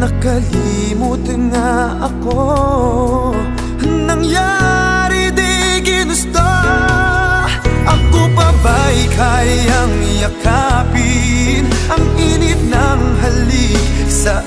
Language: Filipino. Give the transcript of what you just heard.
Nakalimot nga ako, nangyari di ginusto. Ako pa ba'y kayang yakapin ang init ng halik sa